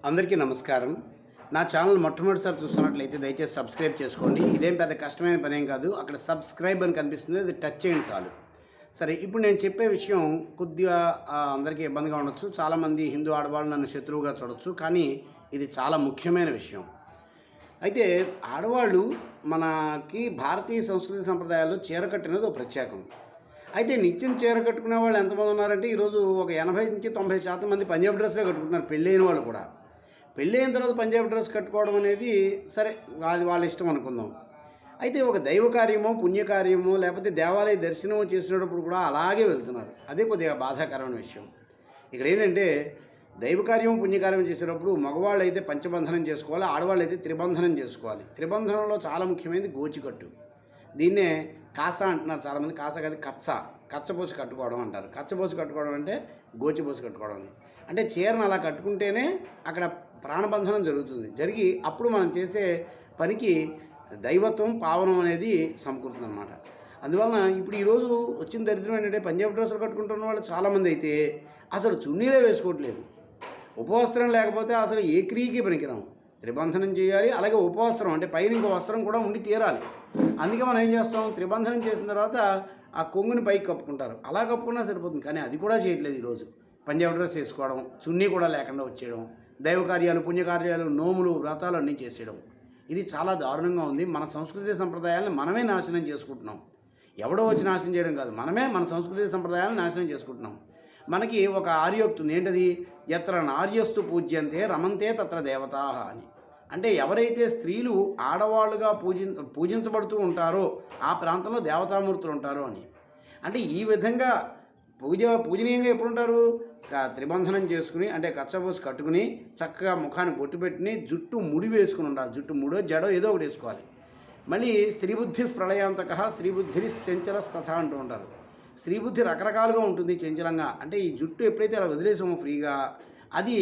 అందరికీ నమస్కారం. నా ఛానల్ మొట్టమొదటిసారి చూస్తున్నట్లయితే దయచేసి సబ్స్క్రైబ్ చేసుకోండి. ఇదేం పెద్ద కష్టమైన పనేం కాదు. అక్కడ సబ్స్క్రైబ్ అని కనిపిస్తుంది, అది టచ్ చేయండి చాలు. సరే, ఇప్పుడు నేను చెప్పే విషయం కొద్దిగా అందరికీ ఇబ్బందిగా ఉండొచ్చు. చాలామంది హిందూ ఆడవాళ్ళు నన్ను శత్రువుగా చూడొచ్చు. కానీ ఇది చాలా ముఖ్యమైన విషయం. అయితే ఆడవాళ్ళు మనకి భారతీయ సంస్కృతి సంప్రదాయాల్లో చీర కట్టినది ఒక ప్రత్యేకం. అయితే నిత్యం చీర కట్టుకునే వాళ్ళు ఎంతమంది ఉన్నారంటే ఈరోజు ఒక 80-90% మంది పంజాబీ డ్రెస్లే కట్టుకుంటున్నారు, పెళ్ళైన వాళ్ళు కూడా. పెళ్ళైన తర్వాత పంజాబీ డ్రెస్ కట్టుకోవడం అనేది సరే, అది వాళ్ళ ఇష్టం అనుకుందాం. అయితే ఒక దైవ కార్యమో పుణ్యకార్యమో లేకపోతే దేవాలయ దర్శనమో చేసినప్పుడు కూడా అలాగే వెళ్తున్నారు. అదే కొద్దిగా బాధాకరమైన విషయం. ఇక్కడ ఏంటంటే దైవ కార్యం పుణ్యకార్యం చేసేటప్పుడు మగవాళ్ళు అయితే పంచబంధనం చేసుకోవాలి, ఆడవాళ్ళు అయితే త్రిబంధనం చేసుకోవాలి. త్రిబంధనంలో చాలా ముఖ్యమైనది గోచికట్టు. దీన్నే కాస అంటున్నారు చాలామంది. కాస కాదు, కచ్చపోసి కట్టుకోవడం అంటారు. కచ్చపోసి కట్టుకోవడం అంటే గోచిపోసి కట్టుకోవడం అంటే చీరను అలా కట్టుకుంటేనే అక్కడ ప్రాణబంధనం జరుగుతుంది. జరిగి అప్పుడు మనం చేసే పనికి దైవత్వం పావనం అనేది సమకూరుతుంది అన్నమాట. అందువలన ఇప్పుడు ఈరోజు వచ్చిన దరిద్రం ఏంటంటే పంజాబీ డ్రెస్సులు కట్టుకుంటున్న వాళ్ళు చాలామంది అయితే అసలు చున్నీలే వేసుకోవట్లేదు. ఉపవస్త్రం లేకపోతే అసలు ఏ క్రియకి పనికిరాము. త్రిబంధనం చేయాలి, అలాగే ఉపవస్త్రం అంటే పైన ఇంకో వస్త్రం కూడా ఉండి తీరాలి. అందుకే మనం ఏం చేస్తాం, త్రిబంధనం చేసిన తర్వాత ఆ కొంగుని పైకి కప్పుకుంటారు. అలా కప్పుకున్నా సరిపోతుంది, కానీ అది కూడా చేయట్లేదు. ఈరోజు పంజాబీ డ్రెస్ వేసుకోవడం, చున్నీ కూడా లేకుండా వచ్చేయడం, దైవ కార్యాలు పుణ్యకార్యాలు నోములు వ్రతాలు అన్నీ చేసేయడం, ఇది చాలా దారుణంగా ఉంది. మన సంస్కృతి సంప్రదాయాలను మనమే నాశనం చేసుకుంటున్నాం. ఎవడో వచ్చి నాశనం చేయడం కాదు, మనమే మన సంస్కృతి సంప్రదాయాలను నాశనం చేసుకుంటున్నాం. మనకి ఒక ఆర్యోక్తి ఉంది, ఏంటది? ఎత్ర నార్యస్తు పూజ్యంతే రమంతే తత్ర దేవతా అని. అంటే ఎవరైతే స్త్రీలు ఆడవాళ్ళుగా పూజించబడుతూ ఉంటారో ఆ ప్రాంతంలో దేవతామూర్తులు ఉంటారో అని. అంటే ఈ విధంగా పూజనీయంగా ఎప్పుడు ఉంటారు? త్రిబంధనం చేసుకుని, అంటే కచ్చబోసి కట్టుకుని చక్కగా ముఖాన్ని బొట్టు పెట్టుకుని జుట్టు ముడి వేసుకుని ఉండాలి. జుట్టు ముడో జడో ఏదో ఒకటి వేసుకోవాలి. మళ్ళీ స్త్రీబుద్ధి ప్రళయాంతక స్త్రీబుద్ధి చంచలస్తథ అంటూ ఉంటారు. స్త్రీబుద్ధి రకరకాలుగా ఉంటుంది, చంచలంగా. అంటే ఈ జుట్టు ఎప్పుడైతే అలా వదిలేసామో ఫ్రీగా, అది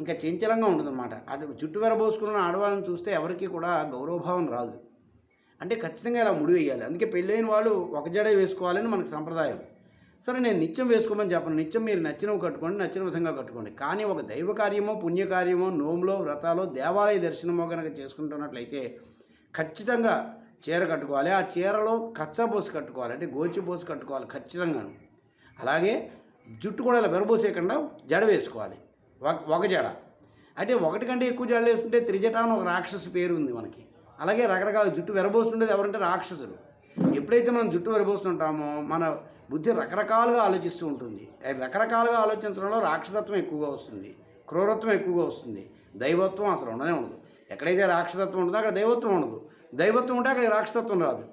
ఇంకా చంచలంగా ఉంటుందన్నమాట. అటు జుట్టు వెరబోసుకున్న ఆడవాళ్ళని చూస్తే ఎవరికి కూడా గౌరవభావం రాదు. అంటే ఖచ్చితంగా ఇలా ముడి వేయాలి. అందుకే పెళ్ళైన వాళ్ళు ఒక జడే వేసుకోవాలని మనకు సంప్రదాయం. సరే, నేను నిత్యం వేసుకోమని చెప్పను. నిత్యం మీరు నచ్చినవి కట్టుకోండి, నచ్చిన విధంగా కట్టుకోండి. కానీ ఒక దైవ కార్యమో పుణ్యకార్యమో నోములో వ్రతాలో దేవాలయ దర్శనమో కనుక చేసుకుంటున్నట్లయితే ఖచ్చితంగా చీర కట్టుకోవాలి. ఆ చీరలో కచ్చబోసి కట్టుకోవాలి, అంటే గోచిపోసి కట్టుకోవాలి ఖచ్చితంగాను. అలాగే జుట్టు కూడా ఇలా వెరబోసేయకుండా జడ వేసుకోవాలి, ఒక జడ. అంటే ఒకటి కంటే ఎక్కువ జడలు వేసుకుంటే త్రిజట అని ఒక రాక్షసు పేరు ఉంది మనకి. అలాగే రకరకాల జుట్టు వెరబోస్తుండేది ఎవరంటే రాక్షసులు. ఎప్పుడైతే మనం జుట్టు వెరబోస్తుంటామో మన బుద్ధి రకరకాలుగా ఆలోచిస్తూ ఉంటుంది. రకరకాలుగా ఆలోచించడంలో రాక్షసత్వం ఎక్కువగా వస్తుంది, క్రూరత్వం ఎక్కువగా వస్తుంది. దైవత్వం అసలు ఉండనే ఉండదు. ఎక్కడైతే రాక్షసత్వం ఉంటుందో అక్కడ దైవత్వం ఉండదు, దైవత్వం ఉంటే అక్కడ రాక్షసత్వం రాదు.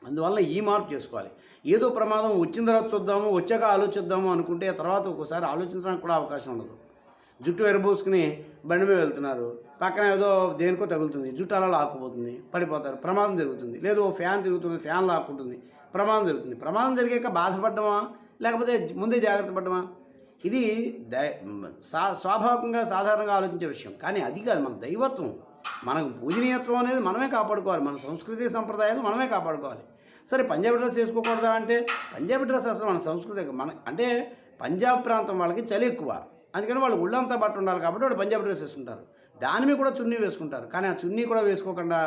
అందువల్ల ఈ మార్పు చేసుకోవాలి. ఏదో ప్రమాదం వచ్చిన తర్వాత చూద్దాము, వచ్చాక ఆలోచిద్దాము అనుకుంటే తర్వాత ఒక్కోసారి ఆలోచించడానికి కూడా అవకాశం ఉండదు. జుట్టు ఎరబోసుకుని బండి మీద వెళ్తున్నారు, పక్కన ఏదో దేనికో తగులుతుంది, జుట్టు అలా లాక్కుపోతుంది, పడిపోతారు, ప్రమాదం జరుగుతుంది. లేదు ఫ్యాన్ తిరుగుతుంది, ఫ్యాన్ లాక్కుంటుంది, ప్రమాదం జరుగుతుంది. ప్రమాదం జరిగాక బాధపడ్డమా లేకపోతే ముందే జాగ్రత్త పడ్డమా? ఇది స్వాభావికంగా సాధారణంగా ఆలోచించే విషయం. కానీ అది కాదు మన దైవత్వం. మనకు పూజనీయత్వం అనేది మనమే కాపాడుకోవాలి. మన సంస్కృతి సంప్రదాయాలు మనమే కాపాడుకోవాలి. సరే, పంజాబీ డ్రెస్ వేసుకోకూడదా అంటే పంజాబీ డ్రెస్ అసలు మన సంస్కృతి అంటే పంజాబ్ ప్రాంతం వాళ్ళకి చలి ఎక్కువ, అందుకని వాళ్ళు ఒళ్ళంతా బట్ట ఉండాలి కాబట్టి వాళ్ళు పంజాబీ డ్రెస్ వేసుకుంటారు. దాని మీద కూడా చున్నీ వేసుకుంటారు. కానీ ఆ చున్నీ కూడా వేసుకోకుండా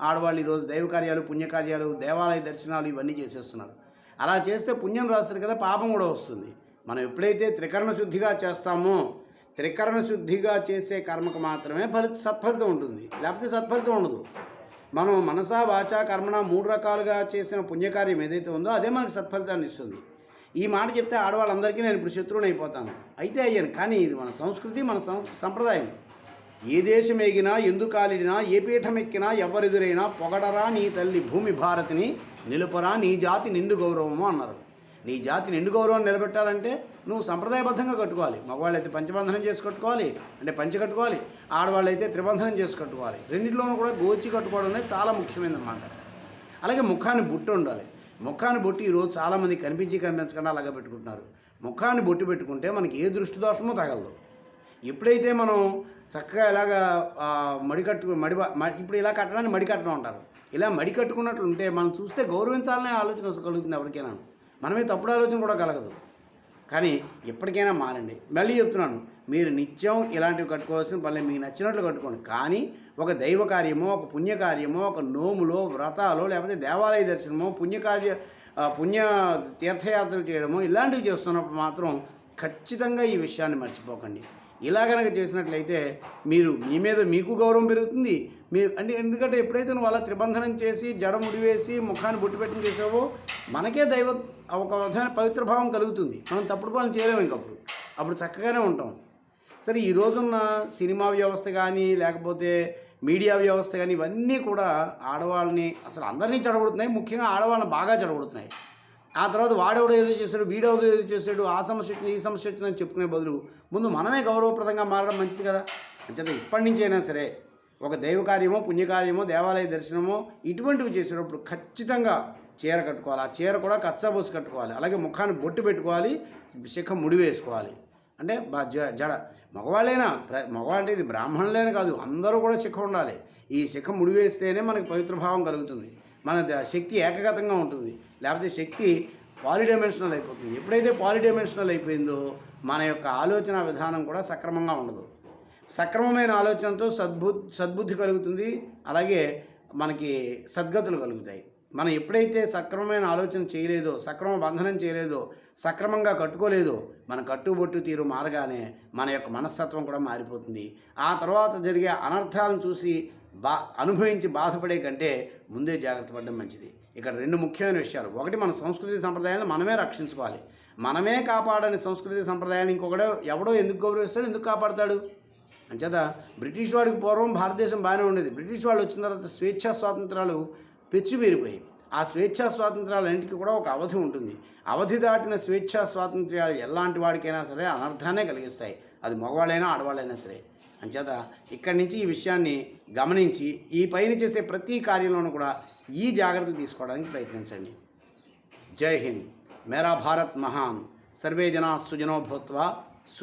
ఆడవాళ్ళు ఈరోజు దైవ కార్యాలు పుణ్యకార్యాలు దేవాలయ దర్శనాలు ఇవన్నీ చేసేస్తున్నారు. అలా చేస్తే పుణ్యం రాస్తుంది కదా, పాపం కూడా వస్తుంది. మనం ఎప్పుడైతే త్రికరణ శుద్ధిగా చేస్తామో, త్రికరణ శుద్ధిగా చేసే కర్మకు మాత్రమే సత్ఫలితం ఉంటుంది, లేకపోతే సత్ఫలితం ఉండదు. మనం మనసా వాచా కర్మణ 3 రకాలుగా చేసిన పుణ్యకార్యం ఏదైతే ఉందో అదే మనకు సత్ఫలితాన్ని ఇస్తుంది. ఈ మాట చెప్తే ఆడవాళ్ళందరికీ నేను ఇప్పుడు శత్రువుని అయిపోతాను, అయితే అయ్యాను. కానీ ఇది మన సంస్కృతి, మన సంప్రదాయం. ఏ దేశం ఎగినా ఎందు కాలిడినా ఏ పీఠం ఎక్కినా ఎవరెదురైనా పొగడరా నీ తల్లి భూమి భారతిని నిలుపరా నీ జాతి నిండు గౌరవము అన్నారు. నీ జాతి నిండు గౌరవం నిలబెట్టాలంటే నువ్వు సంప్రదాయబద్ధంగా కట్టుకోవాలి. మగవాళ్ళు అయితే పంచబంధనం చేసి కట్టుకోవాలి, అంటే పంచి కట్టుకోవాలి. ఆడవాళ్ళు అయితే త్రిబంధనం చేసి కట్టుకోవాలి. రెండింటిలోనూ కూడా గోచి కట్టుకోవడం అనేది చాలా ముఖ్యమైనదన్నమాట. అలాగే ముఖాన్ని బొట్టు ఉండాలి. ముఖాన్ని బొట్టు ఈరోజు చాలామంది కనిపించకుండా అలాగే పెట్టుకుంటున్నారు. ముఖాన్ని బొట్టు పెట్టుకుంటే మనకి ఏ దృష్టి దోషమో తగలదు. ఎప్పుడైతే మనం చక్కగా ఇలాగా ఇప్పుడు ఇలా కట్టడాన్ని మడి కట్టడం అంటారు. ఇలా మడి కట్టుకున్నట్టు ఉంటే మనం చూస్తే గౌరవించాలనే ఆలోచన కలుగుతుంది ఎవరికైనా. మనమే తప్పుడు ఆలోచన కూడా కలగదు. కానీ ఎప్పటికైనా మారండి. మళ్ళీ చెప్తున్నాను, మీరు నిత్యం ఇలాంటివి కట్టుకోవాల్సిన పనులు మీకు నచ్చినట్లు కట్టుకోండి. కానీ ఒక దైవ కార్యమో, ఒక పుణ్యకార్యమో, ఒక నోములో, వ్రతాలో, లేకపోతే దేవాలయ దర్శనమో, పుణ్య తీర్థయాత్రలు చేయడమో ఇలాంటివి చేస్తున్నప్పుడు మాత్రం ఖచ్చితంగా ఈ విషయాన్ని మర్చిపోకండి. ఇలా కనుక చేసినట్లయితే మీరు మీ మీద మీకు గౌరవం పెరుగుతుంది. ఎందుకంటే ఎప్పుడైతే నువ్వు అలా త్రిబంధనం చేసి జడ ముడివేసి ముఖాన్ని బొట్టు పెట్టిన చేసావో మనకే ఒక విధమైన పవిత్ర భావం కలుగుతుంది. మనం తప్పుడు పనులు చేయలేము ఇంకప్పుడు, అప్పుడు చక్కగానే ఉంటాం. సరే, ఈ రోజున్న సినిమా వ్యవస్థ కానీ లేకపోతే మీడియా వ్యవస్థ కానీ ఇవన్నీ కూడా ఆడవాళ్ళని అసలు అందరినీ చెడగొడుతున్నాయి. ముఖ్యంగా ఆడవాళ్ళని బాగా చెడగొడుతున్నాయి. ఆ తర్వాత వాడెవడో ఏదో చేశాడు, వీడెవడో ఏదో చేశాడు, ఆ సమస్య వచ్చింది, ఈ సమస్య వచ్చిందని చెప్పుకునే బదులు ముందు మనమే గౌరవప్రదంగా మారడం మంచిది కదా. అంచేత ఇప్పటి నుంచి అయినా సరే ఒక దైవ కార్యమో, పుణ్యకార్యమో, దేవాలయ దర్శనమో ఇటువంటివి చేసేటప్పుడు ఖచ్చితంగా చీర కట్టుకోవాలి. ఆ చీర కూడా కచ్చాబోసి కట్టుకోవాలి. అలాగే ముఖాన్ని బొట్టు పెట్టుకోవాలి, శిఖ ముడి వేసుకోవాలి. అంటే జడ మగవాళ్ళైనా, మగవాళ్ళంటే ఇది బ్రాహ్మణులైనా కాదు, అందరూ కూడా శిఖ ఉండాలి. ఈ శిఖ ముడి వేస్తేనే మనకి పవిత్ర భావం కలుగుతుంది. మన శక్తి ఏకగతంగా ఉంటుంది. లేకపోతే శక్తి పాలిడైమెన్షనల్ అయిపోతుంది. ఎప్పుడైతే పాలిడైమెన్షనల్ అయిపోయిందో మన యొక్క ఆలోచన విధానం కూడా సక్రమంగా ఉండదు. సక్రమమైన ఆలోచనతో సద్బుద్ధి కలుగుతుంది. అలాగే మనకి సద్గతులు కలుగుతాయి. మనం ఎప్పుడైతే సక్రమమైన ఆలోచన చేయలేదో, సక్రమ బంధనం చేయలేదో, సక్రమంగా కట్టుకోలేదో, మన కట్టుబొట్టు తీరు మారగానే మన యొక్క మనస్తత్వం కూడా మారిపోతుంది. ఆ తర్వాత జరిగే అనర్థాలను చూసి అనుభవించి బాధపడే కంటే ముందే జాగ్రత్త పడడం మంచిది. ఇక్కడ రెండు ముఖ్యమైన విషయాలు. ఒకటి, మన సంస్కృతి సంప్రదాయాలను మనమే రక్షించుకోవాలి. మనమే కాపాడని సంస్కృతి సంప్రదాయాన్ని ఇంకొకడో ఎవడో ఎందుకు గౌరవిస్తాడు, ఎందుకు కాపాడతాడు? అంచేత బ్రిటిష్ వాడికి పూర్వం భారతదేశం బాగానే ఉండేది. బ్రిటిష్ వాళ్ళు వచ్చిన తర్వాత స్వేచ్ఛా స్వాతంత్రాలు పెచ్చిపేరిపోయాయి. ఆ స్వేచ్ఛా స్వాతంత్రాలన్నింటికి కూడా ఒక అవధి ఉంటుంది. అవధి దాటిన స్వేచ్ఛా స్వాతంత్ర్యాలు ఎలాంటి వాడికైనా సరే అనర్థాన్నే కలిగిస్తాయి. అది మగవాళ్ళైనా ఆడవాళ్ళైనా సరే. అంచేత ఇక్కడి నుంచి ఈ విషయాన్ని గమనించి ఈ పైన చేసే ప్రతి కార్యంలోనూ కూడా ఈ జాగ్రత్తలు తీసుకోవడానికి ప్రయత్నించండి. జై హింద్. మేరా భారత్ మహాన్. సర్వే జనా సుజనో భూత్వా